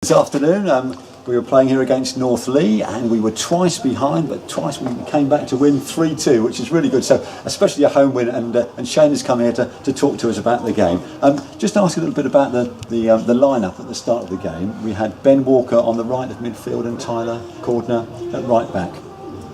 This afternoon we were playing here against North Leigh and we were twice behind, but twice we came back to win 3-2, which is really good. So especially a home win, and Shane has come here to talk to us about the game. Just ask a little bit about the lineup at the start of the game. We had Ben Walker on the right of midfield and Tyler Cordner at right back.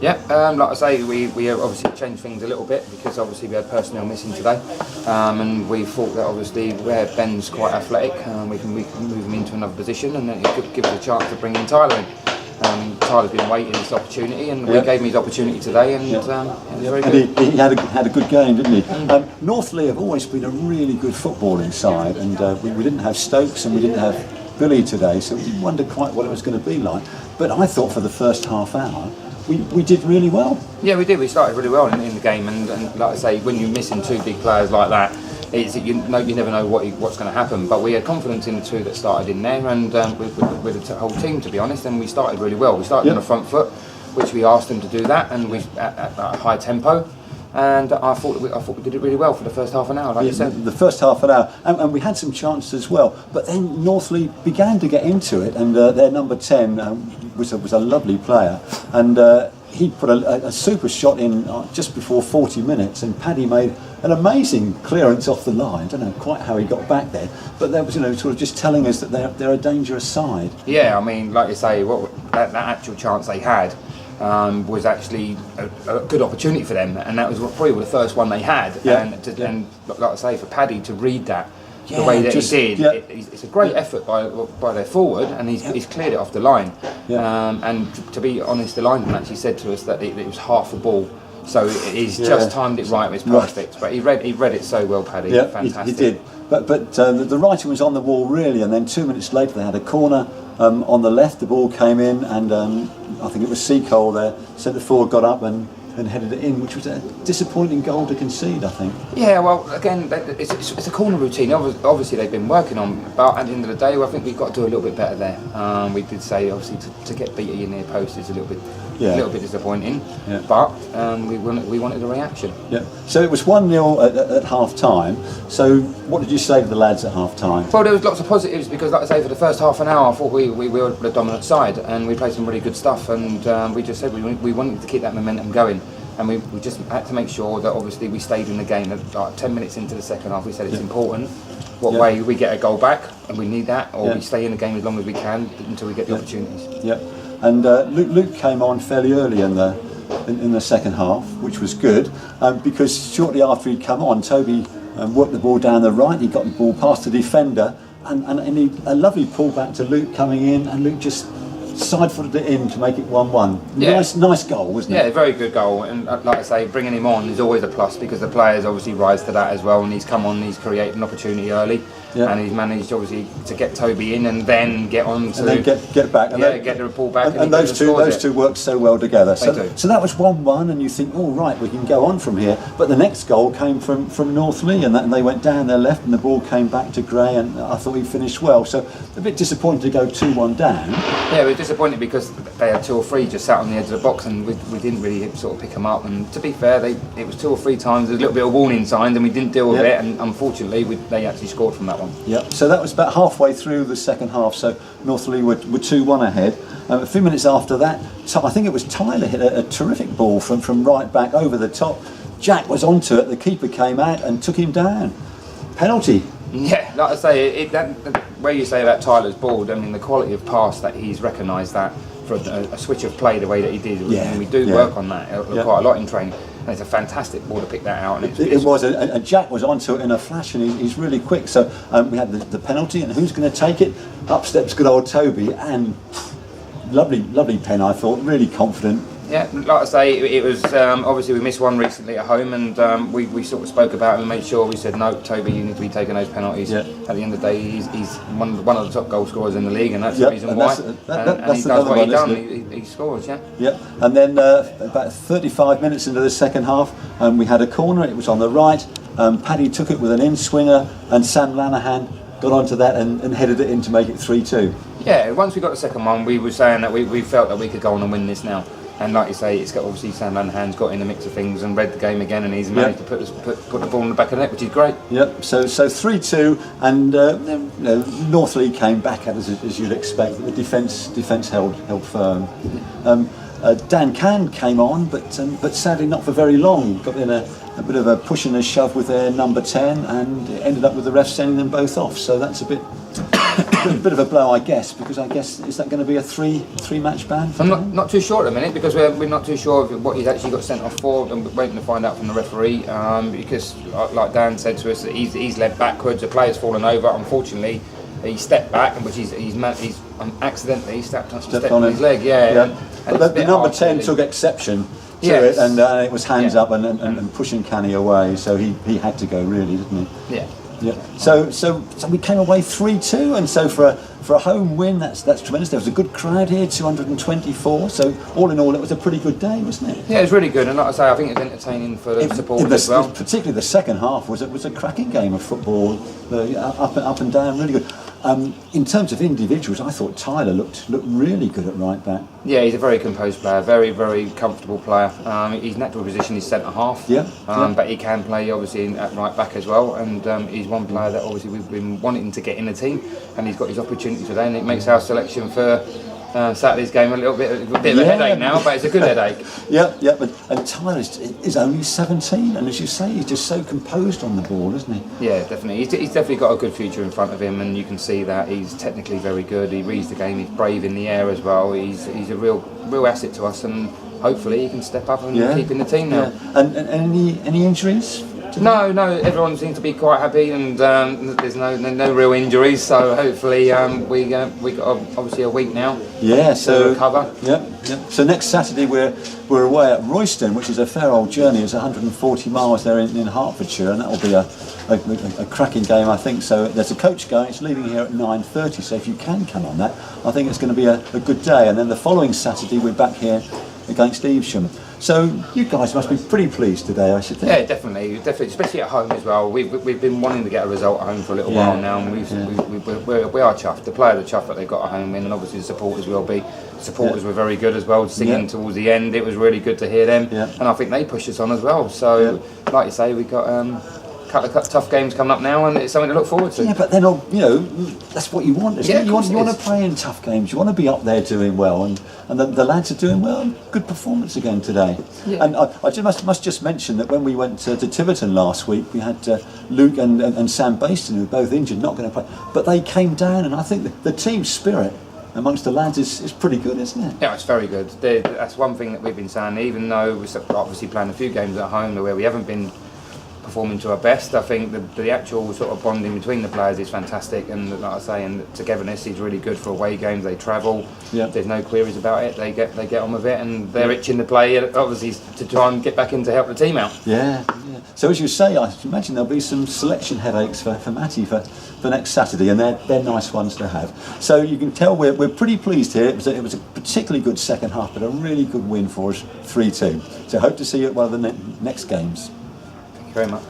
Yeah, like I say, we obviously changed things a little bit because obviously we had personnel missing today, and we thought that obviously where Ben's quite athletic, we can move him into another position, and then it could give us a chance to bring in Tyler in. Tyler's been waiting this opportunity, and we gave him his opportunity today, and it was very good. And he had a good game, didn't he? North Leigh have always been a really good footballing side, and we didn't have Stokes and we didn't have Billy today, so we didn't wonder quite what it was going to be like. But I thought for the first half hour, we did really well. Yeah, we did. We started really well in the game, and like I say, when you're missing two big players like that, you never know what's going to happen. But we had confidence in the two that started in there, and with the whole team, to be honest. And we started really well. We started on the front foot, which we asked them to do that, and we at a high tempo. And I thought we did it really well for the first half an hour, like you said. The first half an hour, and we had some chances as well. But then North Leigh began to get into it, and their number 10 was a lovely player, and he put a super shot in just before 40 minutes, and Paddy made an amazing clearance off the line. I don't know quite how he got back there, but that was sort of just telling us that they're a dangerous side. Yeah, I mean, like you say, that actual chance they had. Was actually a good opportunity for them, and that was probably the first one they had. And like I say, for Paddy to read that the way that he did, it's a great effort by their forward, and he's cleared it off the line. And to be honest, the lineman actually said to us that it was half the ball, so he's just timed it right. It was perfect, but he read it so well, Paddy. Yeah, fantastic. He did. But the writing was on the wall really, and then 2 minutes later they had a corner on the left. The ball came in, and I think it was Seacole there, centre forward, got up and headed it in, which was a disappointing goal to concede, I think. Yeah, well, again, it's a corner routine. Obviously, they've been working on, but at the end of the day, I think we've got to do a little bit better there. We did say, obviously, to get beaten in near post is a little bit disappointing, but we wanted a reaction. Yeah. So it was 1-0 at half time. So what did you say to the lads at half time? Well, there was lots of positives because, like I say, for the first half an hour, I thought we were the dominant side, and we played some really good stuff, and we just said we wanted to keep that momentum going. And we just had to make sure that obviously we stayed in the game. Like 10 minutes into the second half, we said it's important what way we get a goal back, and we need that, or we stay in the game as long as we can until we get the opportunities. Yeah, and Luke came on fairly early in the second half, which was good because shortly after he'd come on, Toby worked the ball down the right. He got the ball past the defender, and a lovely pullback to Luke coming in, and Luke just side-footed it in to make it 1-1. Nice goal, wasn't it? Yeah, very good goal, and like I say, bringing him on is always a plus because the players obviously rise to that as well, and he's come on, he's created an opportunity early, and he's managed obviously to get Toby in and then get on to... And then get back. Get the ball back. And those two work so well together. So that was 1-1, and you think, oh right, we can go on from here. But the next goal came from North Leigh, and they went down their left, and the ball came back to Gray, and I thought he finished well. So a bit disappointed to go 2-1 down. Yeah, we were disappointed because they had 2 or 3 just sat on the edge of the box, and we didn't really sort of pick them up. And to be fair, it was 2 or 3 times, there was a little bit of warning signs, and we didn't deal with it, and unfortunately they actually scored from that one. Yeah, so that was about halfway through the second half, so North Leigh were 2-1 ahead. A few minutes after that, I think it was Tyler hit a terrific ball from right back over the top. Jack was onto it, the keeper came out and took him down. Penalty. Yeah, like I say, where you say about Tyler's ball, I mean the quality of pass that he's recognised that for a switch of play the way that he did, and we do work on that quite a lot in training. And it's a fantastic ball to pick that out. And it was, and Jack was onto it in a flash, and he's really quick. So we had the penalty, and who's going to take it? Up steps good old Toby, and lovely pen, I thought, really confident. Yeah, like I say, it was obviously we missed one recently at home, and we sort of spoke about it and made sure we said no, Toby, you need to be taking those penalties. At the end of the day, he's one of the top goal scorers in the league, and that's the reason why. And he does what he done. He scores, And then about 35 minutes into the second half, we had a corner. It was on the right. Paddy took it with an in-swinger, and Sam Lanahan got onto that and headed it in to make it 3-2. Yeah, once we got the second one, we were saying that we felt that we could go on and win this now. And like you say, it's got obviously Sam Lanahan's got in the mix of things and read the game again, and he's managed to put the ball in the back of the net, which is great. Yep. So 3-2, and North Leigh came back at us as you'd expect. The defence held firm. Dan Can came on, but sadly not for very long. Got in a bit of a push and a shove with their number 10, and it ended up with the ref sending them both off. So that's a bit of a blow, I guess, because I guess is that going to be a three match ban? I'm not too sure at the minute, because we're not too sure of what he's actually got sent off for, and we're waiting to find out from the referee. Because like Dan said to us, that he's led backwards, the player's fallen over. Unfortunately, he stepped back, and which he's accidentally stepped on his leg. Yeah. But the number 10 took exception to it, and it was hands up and pushing Canny away. So he had to go, really, didn't he? Yeah. Yeah. So we came away 3-2, and so for a home win, that's tremendous. There was a good crowd here, 224. So all in all, it was a pretty good day, wasn't it? Yeah, it was really good, and like I say, I think it was entertaining for the supporters as well. Particularly the second half was a cracking game of football, up and down, really good. In terms of individuals, I thought Tyler looked really good at right back. Yeah, he's a very composed player, very, very comfortable player. His natural position is centre half, but he can play obviously at right back as well. And he's one player that obviously we've been wanting to get in the team, and he's got his opportunity today, and it makes our selection for Saturday's game a bit of a headache now, but it's a good headache. And Tyler is only 17, and as you say, he's just so composed on the ball, isn't he? Yeah, definitely. He's definitely got a good future in front of him, and you can see that he's technically very good. He reads the game. He's brave in the air as well. He's a real asset to us, and hopefully he can step up and keep in the team now. And any injuries? No, everyone seems to be quite happy, and there's no real injuries, so hopefully we got obviously a week now to recover. So next Saturday we're away at Royston, which is a fair old journey. It's 140 miles there in Hertfordshire, and that'll be a cracking game, I think. So there's a coach going, it's leaving here at 9:30, so if you can come on that, I think it's going to be a good day. And then the following Saturday we're back here against Evesham. So you guys must be pretty pleased today, I should think. Yeah, definitely, especially at home as well. We've been wanting to get a result at home for a little while now, and we are chuffed. The players are chuffed that they got a home win, and obviously the supporters will be. The supporters were very good as well, singing towards the end. It was really good to hear them, and I think they pushed us on as well. So, like you say, we got couple of tough games coming up now, and it's something to look forward to. Yeah, but then that's what you want, isn't it? You want to play in tough games. You want to be up there doing well, and the lads are doing well. Good performance again today. Yeah. And I must just mention that when we went to Tiverton last week, we had Luke and Sam Baston, who were both injured, not going to play, but they came down, and I think the team spirit amongst the lads is pretty good, isn't it? Yeah, it's very good. That's one thing that we've been saying, even though we're obviously playing a few games at home where we haven't been performing to our best. I think the actual sort of bonding between the players is fantastic, and like I say, and the togetherness is really good for away games. They travel, there's no queries about it. They get on with it, and they're itching to play, obviously, to try and get back in to help the team out. Yeah. So as you say, I imagine there'll be some selection headaches for Matty for next Saturday, and they're nice ones to have. So you can tell we're pretty pleased here. It was a particularly good second half, but a really good win for us, 3-2. So hope to see you at one of the next games. Very much.